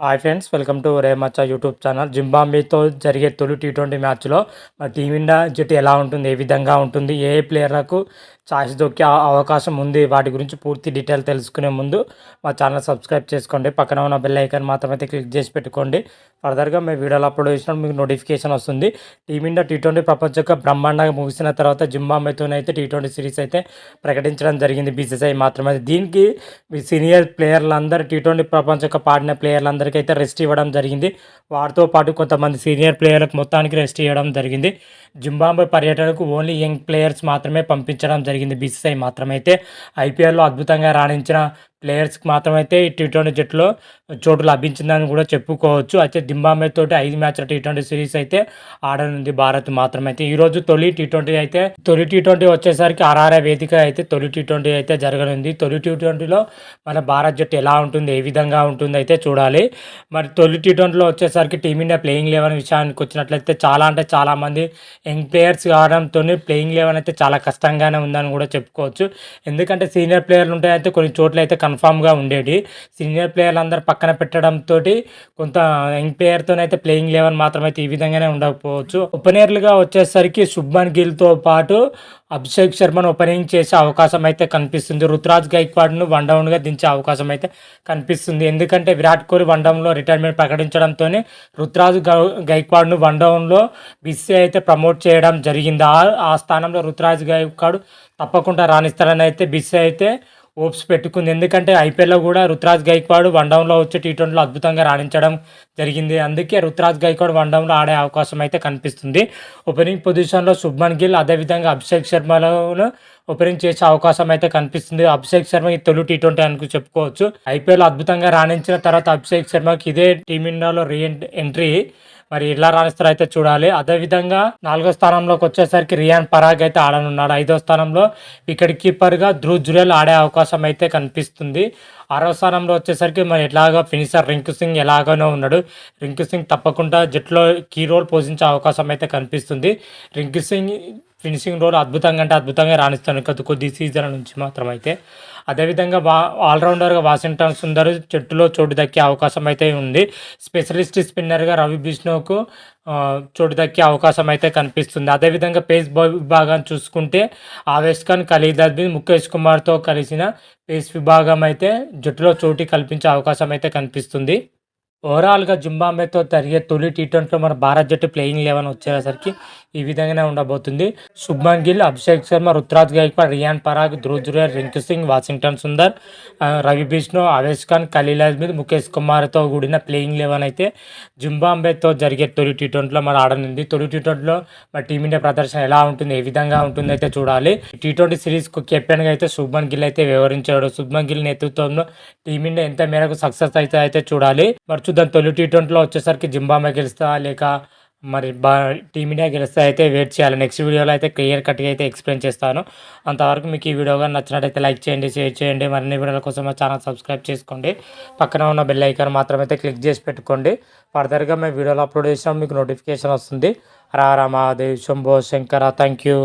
Hi friends, welcome to రేమచ్చా YouTube channel. జింబాబ్వేతో జరిగే తొలి టీ20 మ్యాచ్లో మన టీమిండియా జట్టు ఎలా ఉంటుంది, ఏ విధంగా ఉంటుంది, ఏ ప్లేయర్లకు ఛాయిస్ దొక్కే అవకాశం ఉంది, వాటి గురించి పూర్తి డీటెయిల్ తెలుసుకునే ముందు మా ఛానల్ సబ్స్క్రైబ్ చేసుకోండి. పక్కన ఉన్న బెల్ ఐకాన్ మాత్రమైతే క్లిక్ చేసి పెట్టుకోండి. ఫర్దర్గా మేము వీడియోలు అప్లోడ్ చేసినప్పుడు మీకు నోటిఫికేషన్ వస్తుంది. టీమిండియా టీ20 ప్రపంచ కప్ బ్రహ్మాండంగా ముగిసిన తర్వాత జింబాబ్వేతోనైతే టీ20 సిరీస్ అయితే ప్రకటించడం జరిగింది బీసీసీఐ మాత్రమే. దీనికి సీనియర్ ప్లేయర్లందరూ టీ20 ప్రపంచ కప్ ఆడిన ప్లేయర్లందరికీ అయితే రెస్ట్ ఇవ్వడం జరిగింది. వారితో పాటు కొంతమంది సీనియర్ ప్లేయర్లకు మొత్తానికి రెస్ట్ ఇవ్వడం జరిగింది. జింబాబ్వే పర్యటనకు ఓన్లీ యంగ్ ప్లేయర్స్ మాత్రమే పంపించడం జరిగింది బీసీసీఐ మాత్రమే. అయితే ఐపీఎల్లో అద్భుతంగా రాణించిన ప్లేయర్స్కి మాత్రమైతే ఈ టీ20 జట్టులో చోటు లభించిందని కూడా చెప్పుకోవచ్చు. అయితే జింబాబ్వే తోటి 5 మ్యాచ్ల టీ20 సిరీస్ అయితే ఆడనుంది భారత్ మాత్రమైతే. ఈరోజు తొలి టీ20 వచ్చేసరికి ఆర్ఆర్ఐ వేదిక అయితే తొలి టీ20 అయితే జరగనుంది. తొలి టీ20లో మన భారత్ జట్టు ఎలా ఉంటుంది, ఏ విధంగా ఉంటుంది అయితే చూడాలి. మరి తొలి టీ20లో వచ్చేసరికి టీమిండియా ప్లేయింగ్ 11 విషయానికి వచ్చినట్లయితే చాలా మంది యంగ్ ప్లేయర్స్ కావడంతో ప్లేయింగ్ 11 అయితే చాలా కష్టంగానే ఉందని కూడా చెప్పుకోవచ్చు. ఎందుకంటే సీనియర్ ప్లేయర్లు ఉంటే అయితే కొన్ని చోట్ల అయితే కన్ఫామ్గా ఉండేది. సీనియర్ ప్లేయర్లు అందరూ పక్కన పెట్టడంతో కొంత యంగ్ ప్లేయర్తోనైతే ప్లేయింగ్ 11 మాత్రమైతే ఈ విధంగానే ఉండకపోవచ్చు. ఓపెనర్లుగా వచ్చేసరికి శుభ్మన్ గిల్తో పాటు అభిషేక్ శర్మను ఓపెనింగ్ చేసే అవకాశం అయితే కనిపిస్తుంది. రుతురాజ్ గైక్వాడ్ను వన్ డౌన్గా దించే అవకాశం అయితే కనిపిస్తుంది. ఎందుకంటే విరాట్ కోహ్లీ వన్ డౌన్లో రిటైర్మెంట్ ప్రకటించడంతో రుతురాజ్ గైక్వాడ్ను వన్ డౌన్లో బీసీసీఐ అయితే ప్రమోట్ చేయడం జరిగింది. ఆ స్థానంలో రుతురాజ్ గైక్వాడ్ తప్పకుండా రాణిస్తారని అయితే బీసీసీఐ అయితే హోప్స్ పెట్టుకుంది. ఎందుకంటే ఐపీఎల్లో కూడా రుతురాజ్ గైక్వాడ్ వన్ డౌన్లో వచ్చి టీ20లో అద్భుతంగా రాణించడం జరిగింది. అందుకే రుతురాజ్ గైక్వాడ్ వన్ డౌన్లో ఆడే అవకాశం అయితే కనిపిస్తుంది. ఓపెనింగ్ పొజిషన్లో శుభ్మన్ గిల్, అదేవిధంగా అభిషేక్ శర్మలను ఓపెనింగ్ చేసే అవకాశం అయితే కనిపిస్తుంది. అభిషేక్ శర్మ ఈ తొలి టీ20 అని చెప్పుకోవచ్చు. ఐపీఎల్ అద్భుతంగా రాణించిన తర్వాత అభిషేక్ శర్మకి ఇదే టీమిండియాలో ఎంట్రీ మరి ఎలా రాణిస్తారో అయితే చూడాలి. అదేవిధంగా 4వ స్థానంలోకి వచ్చేసరికి రియాన్ పరాగ్ అయితే ఆడనున్నాడు. 5వ స్థానంలో వికెట్ కీపర్గా ధ్రువ్ జురేల్ ఆడే అవకాశం అయితే కనిపిస్తుంది. 6వ స్థానంలో వచ్చేసరికి మరి ఎలాగో ఫినిషర్ రింకు సింగ్ ఎలాగనో ఉన్నాడు. రింకు సింగ్ తప్పకుండా జట్టులో కీ రోల్ పోషించే అవకాశం అయితే కనిపిస్తుంది. రింకు సింగ్ ఫినిషింగ్ రోల్ అద్భుతంగా రాణిస్తాను కొద్ది సీజన్ల నుంచి మాత్రమైతే. అదేవిధంగా ఆల్రౌండర్గా వాషింగ్టన్ సుందర్ జట్టులో చోటు దక్కే అవకాశం అయితే ఉంది. స్పెషలిస్ట్ స్పిన్నర్గా రవి బిష్ణోకు చోటు దక్కే అవకాశం అయితే కనిపిస్తుంది. అదేవిధంగా పేస్ విభాగాన్ని చూసుకుంటే ఆవేష్ ఖాన్, ఖలీల్ అహ్మద్, ముఖేష్ కుమార్తో కలిసిన పేస్ విభాగం అయితే జట్టులో చోటు కల్పించే అవకాశం అయితే కనిపిస్తుంది. ఓవరాల్గా జింబాబ్వేతో జరిగే తొలి టీ20లో మన భారత్ జట్టు ప్లేయింగ్ 11 వచ్చేసరికి ఈ విధంగానే ఉండబోతుంది. శుభ్మన్ గిల్, అభిషేక్ శర్మ, రుతురాజ్ గైక్వాడ్, రియాన్ పరాగ్, ధ్రువ్ జురేల్, రింకు సింగ్, వాషింగ్టన్ సుందర్, రవి బిష్ణో, ఆవేష్ ఖాన్, ఖలీల్ అహ్మద్, ముఖేష్ కుమార్తో కూడిన ప్లేయింగ్ 11 అయితే జింబాబ్వేతో జరిగే తొలి టీ20లో మన ఆడనుంది. తొలి టీ20లో మన టీమిండియా ప్రదర్శన ఎలా ఉంటుంది, ఏ విధంగా ఉంటుంది అయితే చూడాలి. టీ20 సిరీస్కు కెప్టెన్గా అయితే శుభ్మన్ గిల్ అయితే వ్యవహరించాడు. శుభ్మన్ గిల్ నేతృత్వంలో టీమిండియా ఎంత మేరకు సక్సెస్ అయితే చూడాలి. మరి చూద్దాం తొలి టీ20లో వచ్చేసరికి జింబాబ్వే గెలుస్తా లేక మరి టీమిండియా గెలుస్తా అయితే వెయిట్ చేయాలి. నెక్స్ట్ వీడియోలో అయితే క్లియర్ కట్గా అయితే ఎక్స్ప్లెయిన్ చేస్తాను. అంతవరకు మీకు ఈ వీడియో కానీ నచ్చినట్టయితే లైక్ చేయండి, షేర్ చేయండి. మరిన్ని వీడియోల కోసం మా ఛానల్ సబ్స్క్రైబ్ చేసుకోండి. పక్కన ఉన్న బెల్ ఐకాన్ మాత్రమైతే క్లిక్ చేసి పెట్టుకోండి. ఫర్దర్గా మేము వీడియోలో అప్లోడ్ చేసినప్పుడు మీకు నోటిఫికేషన్ వస్తుంది. హర హర మహాదేవ్, శంభో శంకర. Thank you.